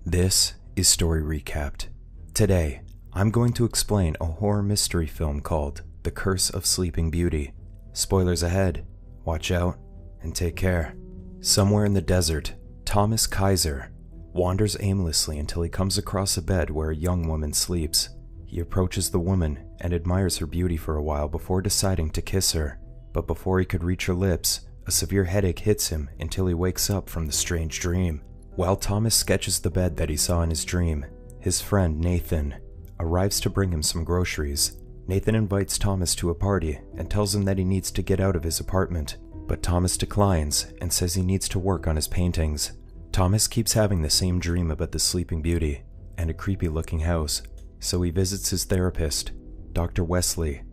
This is Story Recapped. Today, I'm going to explain a horror mystery film called The Curse of Sleeping Beauty. Spoilers ahead, watch out, and take care. Somewhere in the desert, Thomas Kaiser wanders aimlessly until he comes across a bed where a young woman sleeps. He approaches the woman and admires her beauty for a while before deciding to kiss her. But before he could reach her lips, a severe headache hits him until he wakes up from the strange dream. While Thomas sketches the bed that he saw in his dream, his friend Nathan arrives to bring him some groceries. Nathan invites Thomas to a party and tells him that he needs to get out of his apartment, but Thomas declines and says he needs to work on his paintings. Thomas keeps having the same dream about the Sleeping Beauty and a creepy-looking house, so he visits his therapist, Dr. Wesley,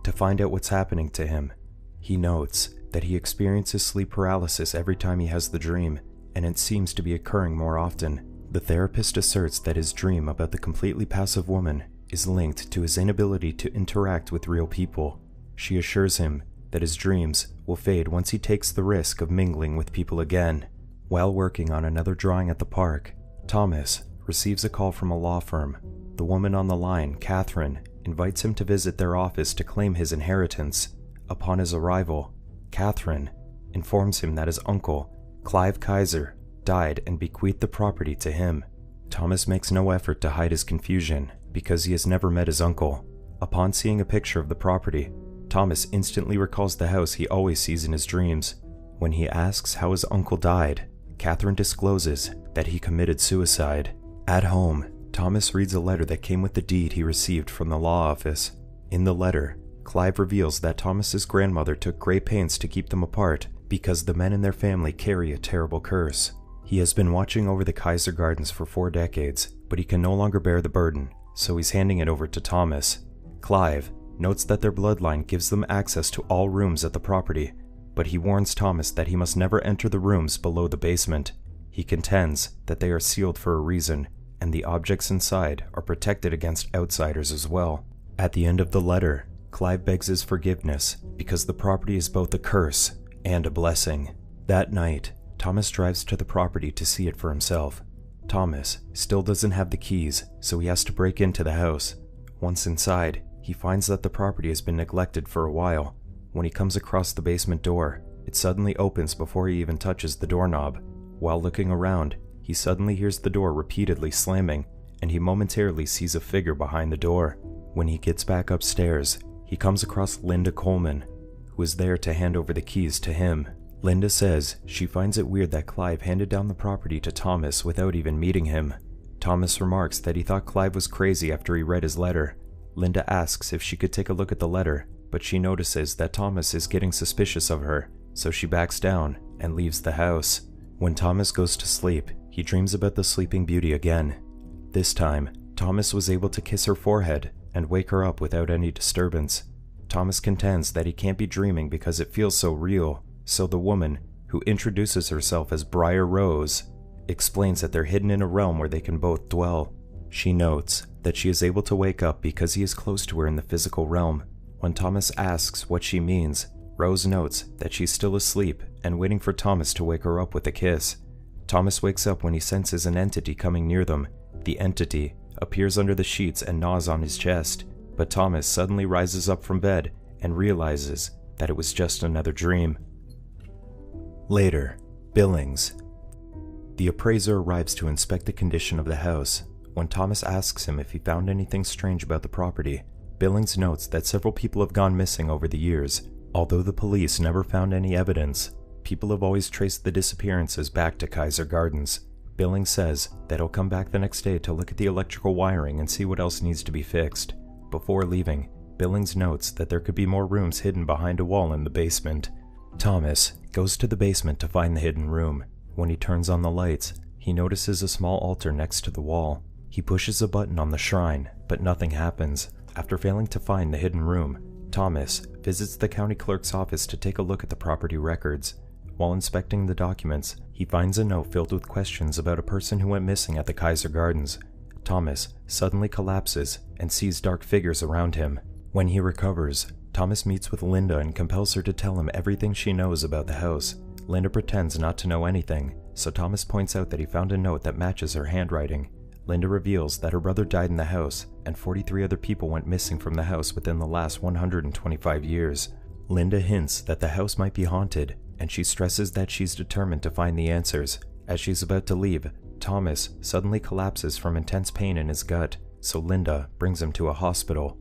to find out what's happening to him. He notes that he experiences sleep paralysis every time he has the dream, and it seems to be occurring more often. The therapist asserts that his dream about the completely passive woman is linked to his inability to interact with real people. She assures him that his dreams will fade once he takes the risk of mingling with people again. While working on another drawing at the park, Thomas receives a call from a law firm. The woman on the line, Catherine, invites him to visit their office to claim his inheritance. Upon his arrival, Catherine informs him that his uncle, Clive Kaiser, died and bequeathed the property to him. Thomas makes no effort to hide his confusion because he has never met his uncle. Upon seeing a picture of the property, Thomas instantly recalls the house he always sees in his dreams. When he asks how his uncle died, Catherine discloses that he committed suicide. At home, Thomas reads a letter that came with the deed he received from the law office. In the letter, Clive reveals that Thomas's grandmother took great pains to keep them apart because the men in their family carry a terrible curse. He has been watching over the Kaiser Gardens for 4 decades, but he can no longer bear the burden, so he's handing it over to Thomas. Clive notes that their bloodline gives them access to all rooms at the property, but he warns Thomas that he must never enter the rooms below the basement. He contends that they are sealed for a reason, and the objects inside are protected against outsiders as well. At the end of the letter, Clive begs his forgiveness because the property is both a curse and a blessing. That night, Thomas drives to the property to see it for himself. Thomas still doesn't have the keys, so he has to break into the house. Once inside, he finds that the property has been neglected for a while. When he comes across the basement door, it suddenly opens before he even touches the doorknob. While looking around, he suddenly hears the door repeatedly slamming, and he momentarily sees a figure behind the door. When he gets back upstairs, he comes across Linda Coleman, who is there to hand over the keys to him. Linda says she finds it weird that Clive handed down the property to Thomas without even meeting him. Thomas remarks that he thought Clive was crazy after he read his letter. Linda asks if she could take a look at the letter, but she notices that Thomas is getting suspicious of her, so she backs down and leaves the house. When Thomas goes to sleep, he dreams about the Sleeping Beauty again. This time, Thomas was able to kiss her forehead and wake her up without any disturbance. Thomas contends that he can't be dreaming because it feels so real, so the woman, who introduces herself as Briar Rose, explains that they're hidden in a realm where they can both dwell. She notes that she is able to wake up because he is close to her in the physical realm. When Thomas asks what she means, Rose notes that she's still asleep and waiting for Thomas to wake her up with a kiss. Thomas wakes up when he senses an entity coming near them. The entity appears under the sheets and gnaws on his chest, but Thomas suddenly rises up from bed and realizes that it was just another dream. Later, Billings. The appraiser arrives to inspect the condition of the house. When Thomas asks him if he found anything strange about the property, Billings notes that several people have gone missing over the years. Although the police never found any evidence, people have always traced the disappearances back to Kaiser Gardens. Billings says that he'll come back the next day to look at the electrical wiring and see what else needs to be fixed. Before leaving, Billings notes that there could be more rooms hidden behind a wall in the basement. Thomas goes to the basement to find the hidden room. When he turns on the lights, he notices a small altar next to the wall. He pushes a button on the shrine, but nothing happens. After failing to find the hidden room, Thomas visits the county clerk's office to take a look at the property records. While inspecting the documents, he finds a note filled with questions about a person who went missing at the Kaiser Gardens. Thomas suddenly collapses and sees dark figures around him. When he recovers, Thomas meets with Linda and compels her to tell him everything she knows about the house. Linda pretends not to know anything, so Thomas points out that he found a note that matches her handwriting. Linda reveals that her brother died in the house, and 43 other people went missing from the house within the last 125 years. Linda hints that the house might be haunted, and she stresses that she's determined to find the answers. As she's about to leave, Thomas suddenly collapses from intense pain in his gut, so Linda brings him to a hospital.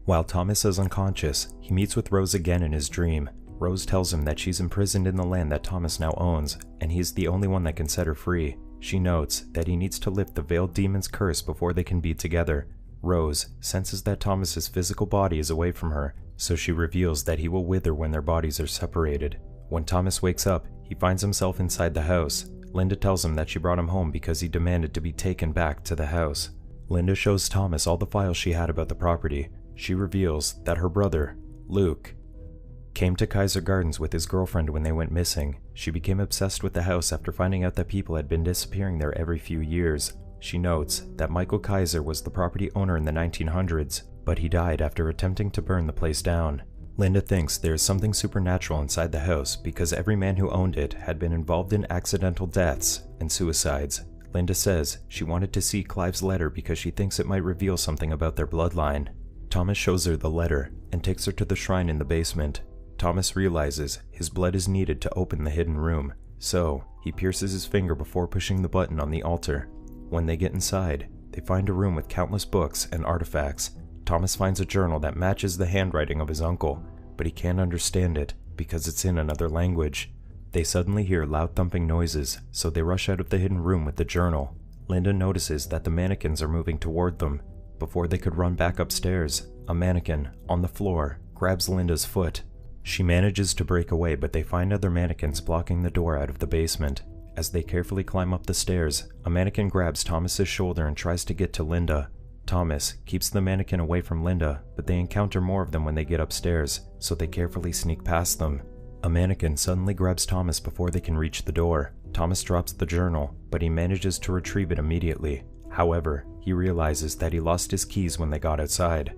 While Thomas is unconscious, he meets with Rose again in his dream. Rose tells him that she's imprisoned in the land that Thomas now owns, and he's the only one that can set her free. She notes that he needs to lift the veiled demon's curse before they can be together. Rose senses that Thomas's physical body is away from her, so she reveals that he will wither when their bodies are separated. When Thomas wakes up, he finds himself inside the house. Linda tells him that she brought him home because he demanded to be taken back to the house. Linda shows Thomas all the files she had about the property. She reveals that her brother, Luke, came to Kaiser Gardens with his girlfriend when they went missing. She became obsessed with the house after finding out that people had been disappearing there every few years. She notes that Michael Kaiser was the property owner in the 1900s, but he died after attempting to burn the place down. Linda thinks there is something supernatural inside the house because every man who owned it had been involved in accidental deaths and suicides. Linda says she wanted to see Clive's letter because she thinks it might reveal something about their bloodline. Thomas shows her the letter and takes her to the shrine in the basement. Thomas realizes his blood is needed to open the hidden room, so he pierces his finger before pushing the button on the altar. When they get inside, they find a room with countless books and artifacts. Thomas finds a journal that matches the handwriting of his uncle, but he can't understand it because it's in another language. They suddenly hear loud thumping noises, so they rush out of the hidden room with the journal. Linda notices that the mannequins are moving toward them. Before they could run back upstairs, a mannequin, on the floor, grabs Linda's foot. She manages to break away, but they find other mannequins blocking the door out of the basement. As they carefully climb up the stairs, a mannequin grabs Thomas's shoulder and tries to get to Linda. Thomas keeps the mannequin away from Linda, but they encounter more of them when they get upstairs, so they carefully sneak past them. A mannequin suddenly grabs Thomas before they can reach the door. Thomas drops the journal, but he manages to retrieve it immediately. However, he realizes that he lost his keys when they got outside.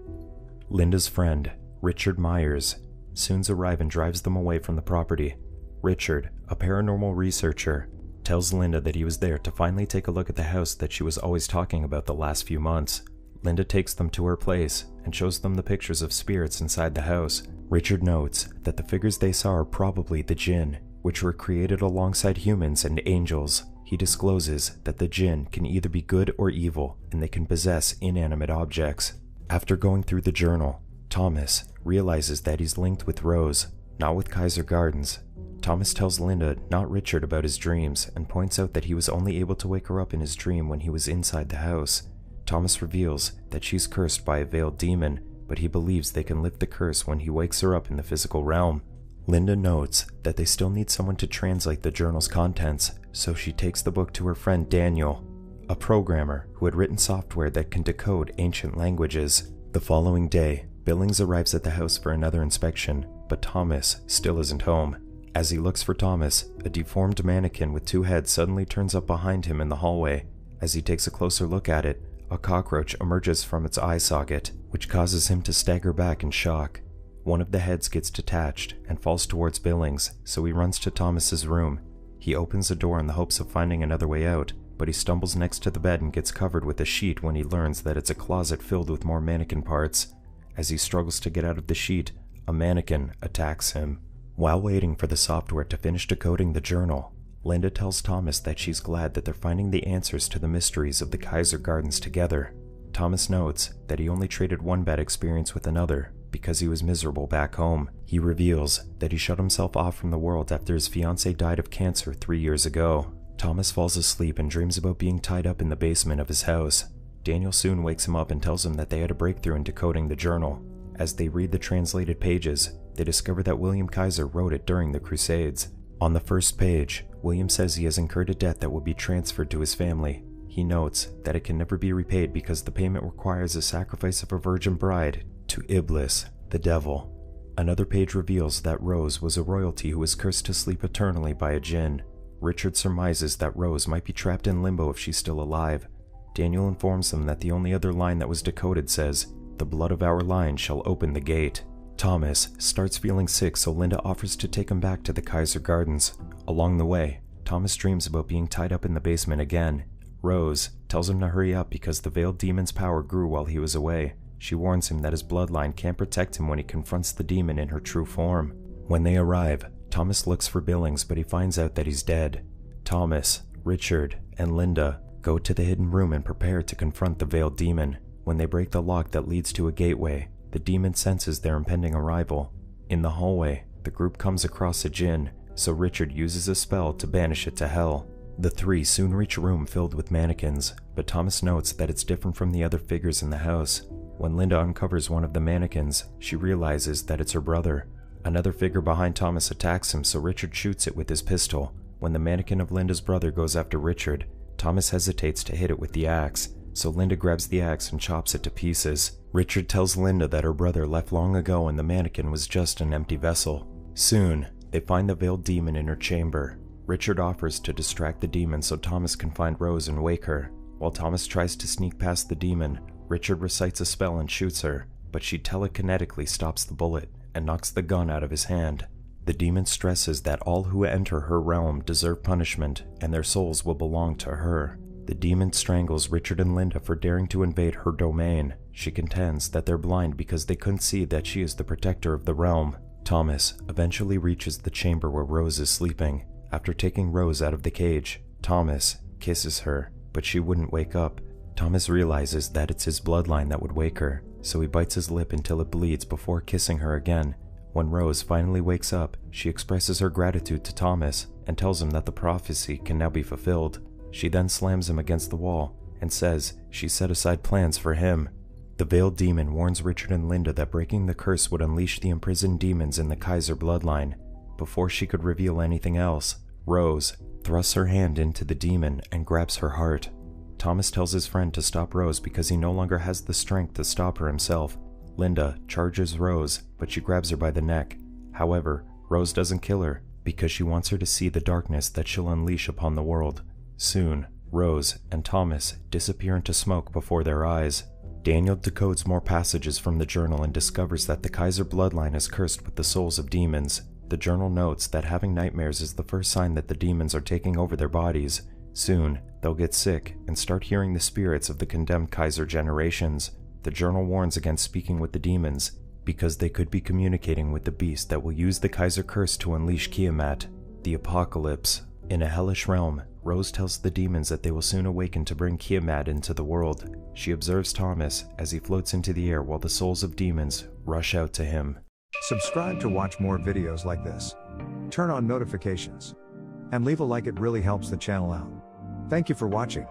Linda's friend, Richard Myers, soon arrives and drives them away from the property. Richard, a paranormal researcher, tells Linda that he was there to finally take a look at the house that she was always talking about the last few months. Linda takes them to her place and shows them the pictures of spirits inside the house. Richard notes that the figures they saw are probably the jinn, which were created alongside humans and angels. He discloses that the jinn can either be good or evil, and they can possess inanimate objects. After going through the journal, Thomas realizes that he's linked with Rose, not with Kaiser Gardens. Thomas tells Linda, not Richard, about his dreams and points out that he was only able to wake her up in his dream when he was inside the house. Thomas reveals that she's cursed by a veiled demon, but he believes they can lift the curse when he wakes her up in the physical realm. Linda notes that they still need someone to translate the journal's contents, so she takes the book to her friend Daniel, a programmer who had written software that can decode ancient languages. The following day, Billings arrives at the house for another inspection, but Thomas still isn't home. As he looks for Thomas, a deformed mannequin with two heads suddenly turns up behind him in the hallway. As he takes a closer look at it, a cockroach emerges from its eye socket, which causes him to stagger back in shock. One of the heads gets detached and falls towards Billings, so he runs to Thomas's room. He opens the door in the hopes of finding another way out, but he stumbles next to the bed and gets covered with a sheet when he learns that it's a closet filled with more mannequin parts. As he struggles to get out of the sheet, a mannequin attacks him. While waiting for the software to finish decoding the journal, Linda tells Thomas that she's glad that they're finding the answers to the mysteries of the Kaiser Gardens together. Thomas notes that he only traded one bad experience with another because he was miserable back home. He reveals that he shut himself off from the world after his fiancée died of cancer 3 years ago. Thomas falls asleep and dreams about being tied up in the basement of his house. Daniel soon wakes him up and tells him that they had a breakthrough in decoding the journal. As they read the translated pages, they discover that William Kaiser wrote it during the Crusades. On the first page, William says he has incurred a debt that will be transferred to his family. He notes that it can never be repaid because the payment requires the sacrifice of a virgin bride to Iblis, the devil. Another page reveals that Rose was a royalty who was cursed to sleep eternally by a jinn. Richard surmises that Rose might be trapped in limbo if she's still alive. Daniel informs them that the only other line that was decoded says, "The blood of our line shall open the gate." Thomas starts feeling sick, so Linda offers to take him back to the Kaiser Gardens. Along the way, Thomas dreams about being tied up in the basement again. Rose tells him to hurry up because the veiled demon's power grew while he was away. She warns him that his bloodline can't protect him when he confronts the demon in her true form. When they arrive, Thomas looks for Billings, but he finds out that he's dead. Thomas, Richard, and Linda go to the hidden room and prepare to confront the veiled demon. When they break the lock that leads to a gateway, the demon senses their impending arrival. In the hallway, the group comes across a djinn, so Richard uses a spell to banish it to hell. The three soon reach a room filled with mannequins, but Thomas notes that it's different from the other figures in the house. When Linda uncovers one of the mannequins, she realizes that it's her brother. Another figure behind Thomas attacks him, so Richard shoots it with his pistol. When the mannequin of Linda's brother goes after Richard, Thomas hesitates to hit it with the axe, so Linda grabs the axe and chops it to pieces. Richard tells Linda that her brother left long ago and the mannequin was just an empty vessel. Soon, they find the veiled demon in her chamber. Richard offers to distract the demon so Thomas can find Rose and wake her. While Thomas tries to sneak past the demon, Richard recites a spell and shoots her, but she telekinetically stops the bullet and knocks the gun out of his hand. The demon stresses that all who enter her realm deserve punishment and their souls will belong to her. The demon strangles Richard and Linda for daring to invade her domain. She contends that they're blind because they couldn't see that she is the protector of the realm. Thomas eventually reaches the chamber where Rose is sleeping. After taking Rose out of the cage, Thomas kisses her, but she wouldn't wake up. Thomas realizes that it's his bloodline that would wake her, so he bites his lip until it bleeds before kissing her again. When Rose finally wakes up, she expresses her gratitude to Thomas and tells him that the prophecy can now be fulfilled. She then slams him against the wall and says she set aside plans for him. The veiled demon warns Richard and Linda that breaking the curse would unleash the imprisoned demons in the Kaiser bloodline. Before she could reveal anything else, Rose thrusts her hand into the demon and grabs her heart. Thomas tells his friend to stop Rose because he no longer has the strength to stop her himself. Linda charges Rose, but she grabs her by the neck. However, Rose doesn't kill her because she wants her to see the darkness that she'll unleash upon the world. Soon, Rose and Thomas disappear into smoke before their eyes. Daniel decodes more passages from the journal and discovers that the Kaiser bloodline is cursed with the souls of demons. The journal notes that having nightmares is the first sign that the demons are taking over their bodies. Soon, they'll get sick and start hearing the spirits of the condemned Kaiser generations. The journal warns against speaking with the demons because they could be communicating with the beast that will use the Kaiser curse to unleash Kiamat, the apocalypse. In a hellish realm, Rose tells the demons that they will soon awaken to bring Kiamat into the world. She observes Thomas as he floats into the air while the souls of demons rush out to him. Subscribe to watch more videos like this. Turn on notifications. And leave a like, it really helps the channel out. Thank you for watching.